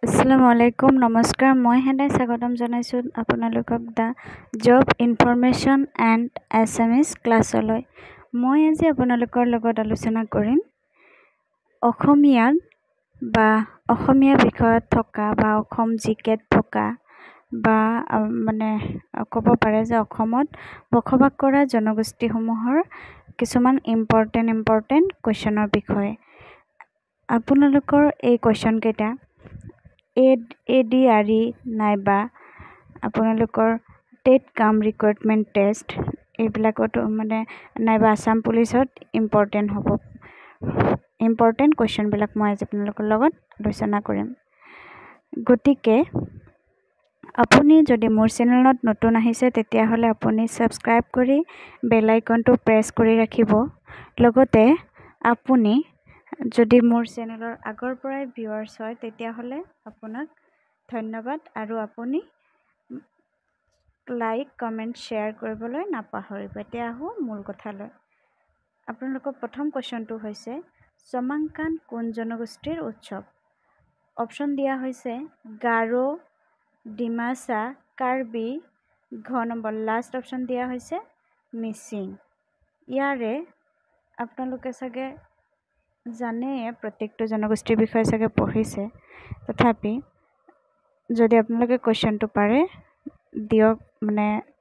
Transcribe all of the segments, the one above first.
আসসালামু আলাইকুম নমস্কাৰ মই হেদাই স্বাগতম জনাইছোঁ আপোনালোকক দা জব ইনফৰমেশ্যন এণ্ড SMS ক্লাছলৈ। মই আজি আপোনালোকৰ লগত আলোচনা কৰিম অসমীয়াত বা অসমীয়া বিষয়ত থকা বা অসম জিকেত থকা বা ক'ব পাৰে যে অসমত বসবাস কৰা জনগোষ্ঠীসমূহৰ কিছুমান ইম্পৰ্টেণ্ট কুৱেশ্যনৰ বিষয়ে। আপোনালোকৰ এই কুৱেশ্যনকেইটা ADRE নাইবা আপোনালোকৰ টেট কাম ৰিক্ৰুইটমেণ্ট টেষ্ট এইবিলাকতো নাইবা আসাম পুলিচত ইম্পৰ্টেণ্ট কুৱেশ্যনবিলাক মই আজি আপোনালোকৰ লগত আলোচনা কৰিম। গতিকে আপুনি যদি মোৰ চেনেলত নতুন আহিছে তেতিয়াহ'লে আপুনি ছাবস্ক্ৰাইব কৰি বেল আইকনটো প্ৰেছ কৰি ৰাখিব। লগতে আপুনি যদি মোৰ চেনেলৰ আগৰ পৰাই ভিউৱাৰ্ছ হয় তেতিয়াহ'লে আপোনাক ধন্যবাদ আৰু আপুনি লাইক কমেণ্ট শ্বেয়াৰ কৰিবলৈ নাপাহৰিব। এতিয়া আহোঁ মূল কথালৈ। আপোনালোকৰ প্ৰথম কুৱেশ্যনটো হৈছে চমাংকান কোন জনগোষ্ঠীৰ উৎসৱ? অপশ্যন দিয়া হৈছে গাৰো, ডিমাচা, কাৰ্বি, ঘ নম্বৰ লাষ্ট অপশ্যন দিয়া হৈছে মিচিং। ইয়াৰে আপোনালোকে চাগে জানে প্ৰত্যেকটো জনগোষ্ঠীৰ বিষয়ে চাগে পঢ়িছে, তথাপি যদি আপোনালোকে কুৱেশ্যনটো পাৰে দিয়ক,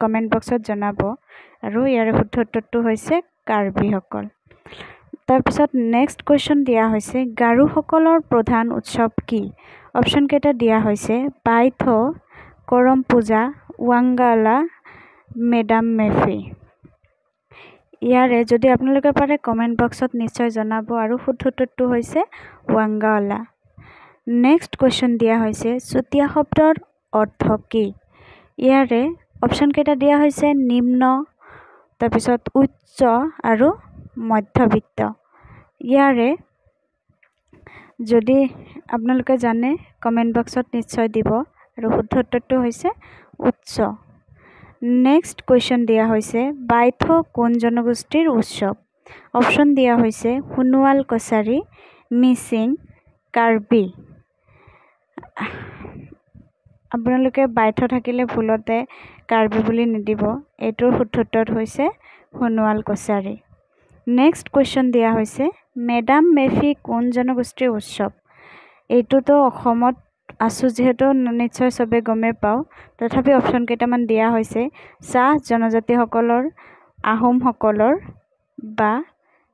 কমেণ্ট বক্সত জনাব। আৰু ইয়াৰে শুদ্ধ উত্তৰটো হৈছে কাৰ্বিসকল। তাৰপিছত নেক্সট কুৱেশ্যন দিয়া হৈছে গাৰোসকলৰ প্ৰধান উৎসৱ কি? অপশ্যনকেইটা দিয়া হৈছে বাইথো, কৰম পূজা, ৱাংগালা, মেডাম মেফি। ইয়াৰে যদি আপোনালোকে পাৰে কমেণ্ট বক্সত নিশ্চয় জনাব আৰু শুদ্ধ উত্তৰটো হৈছে ৱাংগালা। নেক্সট কুৱেশ্যন দিয়া হৈছে চুতীয়া শব্দৰ অৰ্থ কি? ইয়াৰে অপশ্যনকেইটা দিয়া হৈছে নিম্ন, তাৰপিছত উচ্চ আৰু মধ্যবিত্ত। ইয়াৰে যদি আপোনালোকে জানে কমেণ্ট বক্সত নিশ্চয় দিব আৰু শুদ্ধ উত্তৰটো হৈছে উচ্চ। নেক্সট কুৱেশ্যন দিয়া হৈছে বাইথো কোন জনগোষ্ঠীৰ উৎসৱ? অপশ্যন দিয়া হৈছে সোণোৱাল কছাৰী, মিচিং, কাৰ্বি। আপোনালোকে বাইথো থাকিলে ভুলতে কাৰ্বি বুলি নিদিব, এইটোৰ শুদ্ধ উত্তৰ হৈছে সোণোৱাল কছাৰী। নেক্সট কুৱেশ্যন দিয়া হৈছে মেডাম মেফি কোন জনগোষ্ঠীৰ উৎসৱ? এইটোতো অসমত আছোঁ যিহেতু নিশ্চয় চবেই গমেই পাওঁ, তথাপি অপশ্যন কেইটামান দিয়া হৈছে চাহ জনজাতিসকলৰ, আহোমসকলৰ বা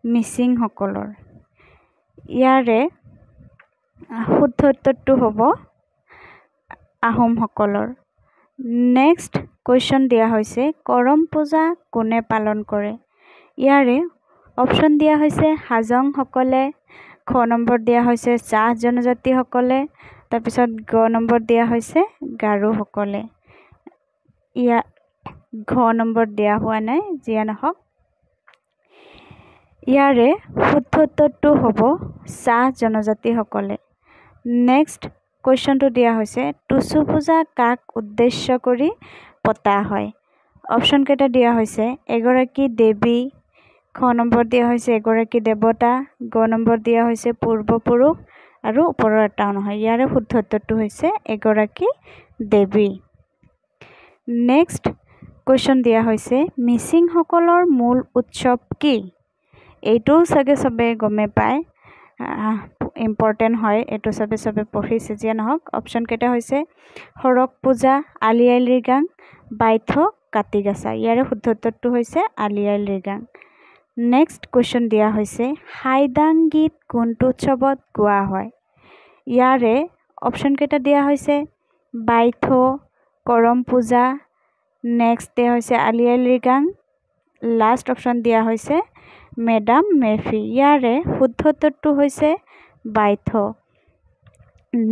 মিচিংসকলৰ। ইয়াৰে শুদ্ধ উত্তৰটো হ'ব আহোমসকলৰ। নেক্সট কুৱেশ্যন দিয়া হৈছে কৰম পূজা কোনে পালন কৰে? ইয়াৰে অপশ্যন দিয়া হৈছে হাজংসকলে, খ নম্বৰ দিয়া হৈছে চাহ জনজাতিসকলে, তাৰপিছত গ নম্বৰ দিয়া হৈছে গাৰোসকলে। ঘ নম্বৰ দিয়া হোৱা নাই, যিয়ে নহওক। ইয়াৰে শুদ্ধ উত্তৰটো হ'ব চাহ জনজাতিসকলে। নেক্সট কুৱেশ্যনটো দিয়া হৈছে টুচু পূজা কাক উদ্দেশ্য কৰি পতা হয়? অপশ্যনকেইটা দিয়া হৈছে এগৰাকী দেৱী, খ নম্বৰ দিয়া হৈছে এগৰাকী দেৱতা, গ নম্বৰ দিয়া হৈছে পূৰ্বপুৰুষ আৰু ওপৰৰ এটাও নহয়। ইয়াৰে শুদ্ধ উত্তৰটো হৈছে এগৰাকী দেৱী। নেক্সট কুৱেশ্যন দিয়া হৈছে মিচিংসকলৰ মূল উৎসৱ কি? এইটোও চাগে চবেই গমেই পায়, ইম্পৰ্টেণ্ট হয়, এইটো চবে পঢ়িছে, যিয়ে নহওক। অপশ্যনকেইটা হৈছে সৰক পূজা, আলি আই লৃগাং, বাইথো, কাতিগাছা। ইয়াৰে শুদ্ধ উত্তৰটো হৈছে আলি আই লৃগাং। নেক্সট কুৱেশ্যন দিয়া হৈছে হাইদাং গীত কোনটো উৎসৱত গোৱা হয়? ইয়াৰে অপশ্যনকেইটা দিয়া হৈছে বাইথো, কৰম পূজা, নেক্সট দিয়া হৈছে আলি আই লৃগাং, লাষ্ট অপশ্যন দিয়া হৈছে মেডাম মেফি। ইয়াৰে শুদ্ধ উত্তৰটো হৈছে বাইথো।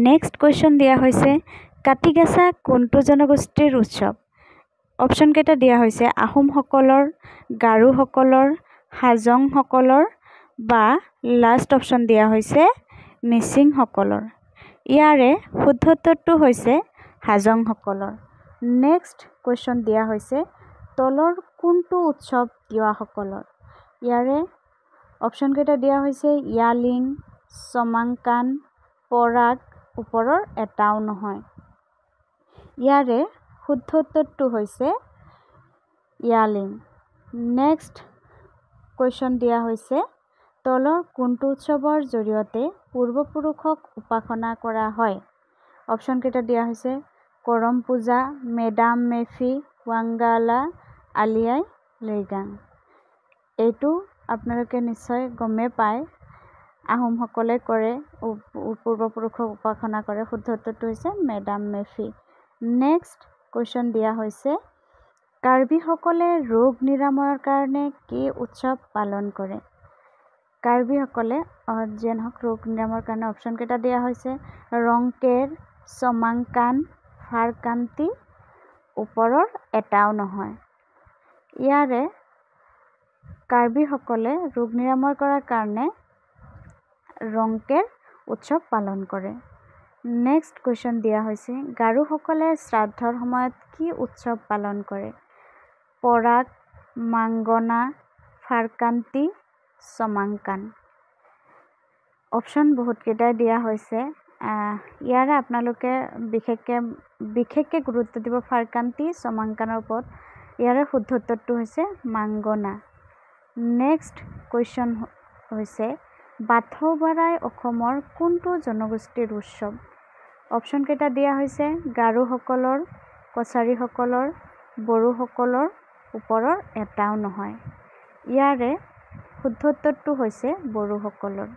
নেক্সট কুৱেশ্যন দিয়া হৈছে কাতিগাছা কোনটো জনগোষ্ঠীৰ উৎসৱ? অপশ্যনকেইটা দিয়া হৈছে আহোমসকলৰ, গাৰোসকলৰ, হাজংসকলৰ বা লাষ্ট অপশ্যন দিয়া হৈছে মিচিংসকলৰ। ইয়াৰে শুদ্ধ উত্তৰটো হৈছে হাজংসকলৰ। নেক্সট কুৱেশ্যন দিয়া হৈছে তলৰ কোনটো উৎসৱ তিৱাসকলৰ? ইয়াৰে অপশ্যনকেইটা দিয়া হৈছে ইয়ালিং, চমাংকান, পৰাগ, ওপৰৰ এটাও নহয়। ইয়াৰে শুদ্ধ উত্তৰটো হৈছে ইয়ালিং। নেক্সট কুৱেশ্যন দিয়া হৈছে তলৰ কোনটো উৎসৱৰ জৰিয়তে পূৰ্বপুৰুষক উপাসনা কৰা হয়? অপশ্যনকেইটা দিয়া হৈছে কৰম পূজা, মেডাম মেফি, ৱাংগালা, আলি আই লৃগাং। এইটো আপোনালোকে নিশ্চয় গমেই পায়, আহোমসকলে কৰে, পূৰ্বপুৰুষক উপাসনা কৰে। শুদ্ধ উত্তৰটো হৈছে মেডাম মেফি। নেক্সট কুৱেশ্যন দিয়া হৈছে কাৰ্বিসকলে ৰোগ নিৰাময়ৰ কাৰণে কি উৎসৱ পালন কৰে? কাৰ্বিসকলে যিয়ে নহওক ৰোগ নিৰাময়ৰ কাৰণে অপশ্যনকেইটা দিয়া হৈছে ৰংকেৰ, চমাংকান, ফাৰকান্তি, ওপৰৰ এটাও নহয়। ইয়াৰে কাৰ্বিসকলে ৰোগ নিৰাময় কৰাৰ কাৰণে ৰংকেৰ উৎসৱ পালন কৰে। নেক্সট কুৱেশ্যন দিয়া হৈছে গাৰোসকলে শ্ৰাদ্ধৰ সময়ত কি উৎসৱ পালন কৰে? পৰাগ, মাংগনা, ফাৰকান্তি, চমাংকান। অপশ্যন বহুতকেইটাই দিয়া হৈছে। ইয়াৰে আপোনালোকে বিশেষকৈ গুৰুত্ব দিব ফাৰকান্তি, চমাংকানৰ ওপৰত। ইয়াৰে শুদ্ধ উত্তৰটো হৈছে মাংগনা। নেক্সট কুৱেশ্যন হৈছে বাথৌবাৰাই অসমৰ কোনটো জনগোষ্ঠীৰ উৎসৱ? অপশ্যনকেইটা দিয়া হৈছে গাৰোসকলৰ, কছাৰীসকলৰ, বড়োসকলৰ, ওপৰৰ এটাও নহয়। ইয়াৰে শুদ্ধ উত্তৰটো হৈছে বড়োসকলৰ।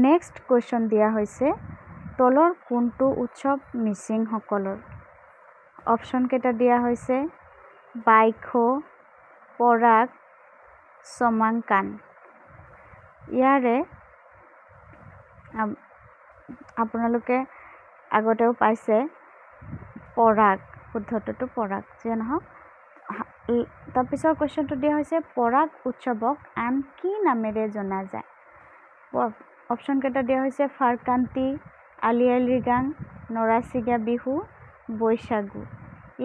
নেক্সট কুৱেশ্যন দিয়া হৈছে তলৰ কোনটো উৎসৱ মিচিংসকলৰ? অপশ্যনকেইটা দিয়া হৈছে বাইখো, পৰাগ, চমাংকান। ইয়াৰে আপোনালোকে আগতেও পাইছে পৰাগ, শুদ্ধ উত্তৰটো পৰাগ। যিয়ে নহওক তাৰপিছৰ কুৱেশ্যনটো দিয়া হৈছে পৰাগ উৎসৱক আন কি নামেৰে জনা যায়? অপশ্যনকেইটা দিয়া হৈছে ফাৰকান্তি, আলি আই লৃগাং, নৰাচিগা বিহু, বৈশাগু।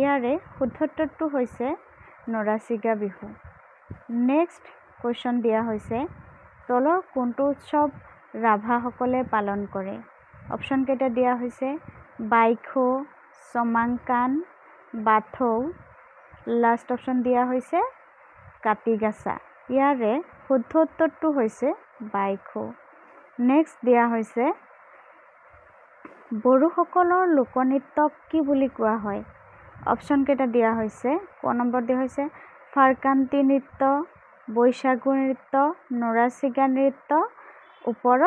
ইয়াৰে শুদ্ধ উত্তৰটো হৈছে নৰাচিগা বিহু। নেক্সট কুৱেশ্যন দিয়া হৈছে তলৰ কোনটো উৎসৱ ৰাভাসকলে পালন কৰে? অপশ্যনকেইটা দিয়া হৈছে বাইখো, চমাংকান, বাথৌ, লাষ্ট অপশ্যন দিয়া হৈছে কাতিগাছা। ইয়াৰে শুদ্ধ উত্তৰটো হৈছে বাইখো। নেক্সট দিয়া হৈছে বড়োসকলৰ লোকনৃত্যক কি বুলি কোৱা হয়? অপশ্যনকেইটা দিয়া হৈছে ক নম্বৰ দিয়া হৈছে ফাৰকান্তি নৃত্য, বৈশাগু নৃত্য, নৰাচিগা নৃত্য, ওপৰৰ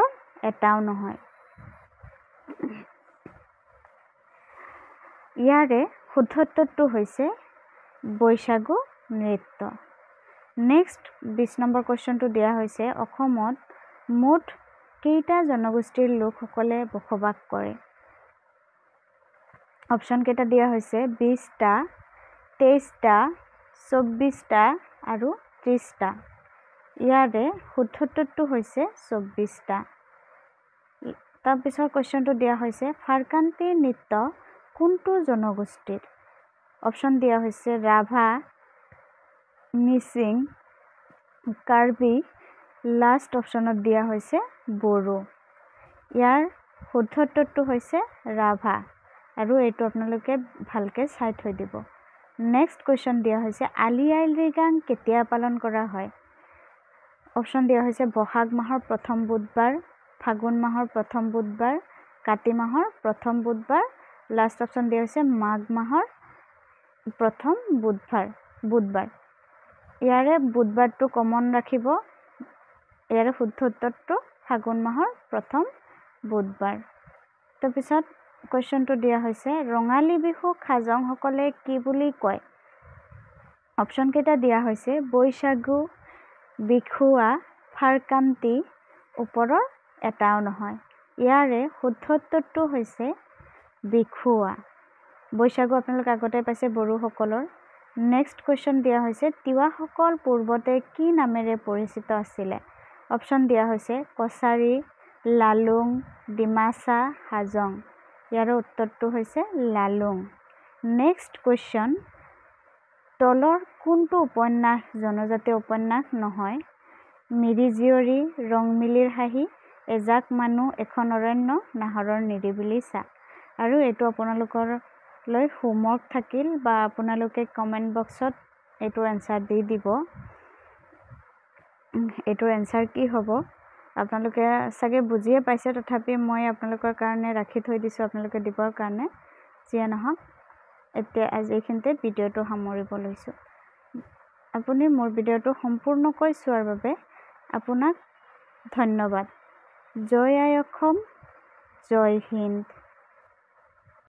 এটাও নহয়। ইয়াৰে শুদ্ধ উত্তৰটো হৈছে বৈশাগু নৃত্য। নেক্সট 20 নম্বৰ কুৱেশ্যনটো দিয়া হৈছে অসমত মুঠ কেইটা জনগোষ্ঠীৰ লোকসকলে বসবাস কৰে? অপশ্যনকেইটা দিয়া হৈছে 20টা, 23টা, 24টা আৰু 30টা। ইয়াৰে শুদ্ধ উত্তৰটো হৈছে 24টা। তাৰপিছৰ কুৱেশ্যনটো দিয়া হৈছে ফাৰকান্তি নৃত্য কোনটো জনগোষ্ঠীৰ? অপশ্যন দিয়া হৈছে ৰাভা, মিচিং, কাৰ্বি, লাষ্ট অপশ্যনত দিয়া হৈছে বড়ো। ইয়াৰ শুদ্ধ উত্তৰটো হৈছে ৰাভা আৰু এইটো আপোনালোকে ভালকৈ চাই থৈ দিব। নেক্সট কুৱেশ্যন দিয়া হৈছে আলি আই লৃগাং কেতিয়া পালন কৰা হয়? অপশ্যন দিয়া হৈছে বহাগ মাহৰ প্ৰথম বুধবাৰ, ফাগুন মাহৰ প্ৰথম বুধবাৰ, কাতি মাহৰ প্ৰথম বুধবাৰ, লাষ্ট অপশ্যন দিয়া হৈছে মাঘ মাহৰ প্ৰথম বুধবাৰ। ইয়াৰে বুধবাৰটো কমন ৰাখিব। ইয়াৰে শুদ্ধ উত্তৰটো ফাগুন মাহৰ প্ৰথম বুধবাৰ। তাৰপিছত কুৱেশ্যনটো দিয়া হৈছে ৰঙালী বিহুক হাজংসকলে কি বুলি কয়? অপশ্যনকেইটা দিয়া হৈছে বৈশাগু, বিখুৱা, ফাৰকান্তি, ওপৰৰ এটাও নহয়। ইয়াৰে শুদ্ধ উত্তৰটো হৈছে বিখুৱা। বৈশাগু আপোনালোকে আগতে পাইছে বড়োসকলৰ। নেক্সট কুৱেশ্যন দিয়া হৈছে তিৱাসকল পূৰ্বতে কি নামেৰে পৰিচিত আছিলে? অপশ্যন দিয়া হৈছে কছাৰী, লালুং, ডিমাচা, হাজং। ইয়াৰ উত্তৰটো হৈছে লালুং। নেক্সট কুৱেশ্যন তলৰ কোনটো উপন্যাস জনজাতীয় উপন্যাস নহয়? মিৰি জীয়ৰী, ৰং মিলিৰ হাঁহি, এজাক মানুহ এখন অৰণ্য নাহৰৰ নিৰিবিলি ছা। আৰু এইটো আপোনালোকলৈ হোমৱৰ্ক থাকিল, বা আপোনালোকে কমেণ্ট বক্সত এইটোৰ এনচাৰ দি দিব। এইটোৰ এনচাৰ কি হ'ব আপোনালোকে চাগে বুজিয়ে পাইছে, তথাপি মই আপোনালোকৰ কাৰণে ৰাখি থৈ দিছোঁ, আপোনালোকে দিবৰ কাৰণে। যিয়ে নহওক, এতিয়া আজি এইখিনিতে ভিডিঅ'টো সামৰিব লৈছোঁ। আপুনি মোৰ ভিডিঅ'টো সম্পূৰ্ণকৈ চোৱাৰ বাবে আপোনাক ধন্যবাদ। জয় আই অসম, জয় হিন্দ।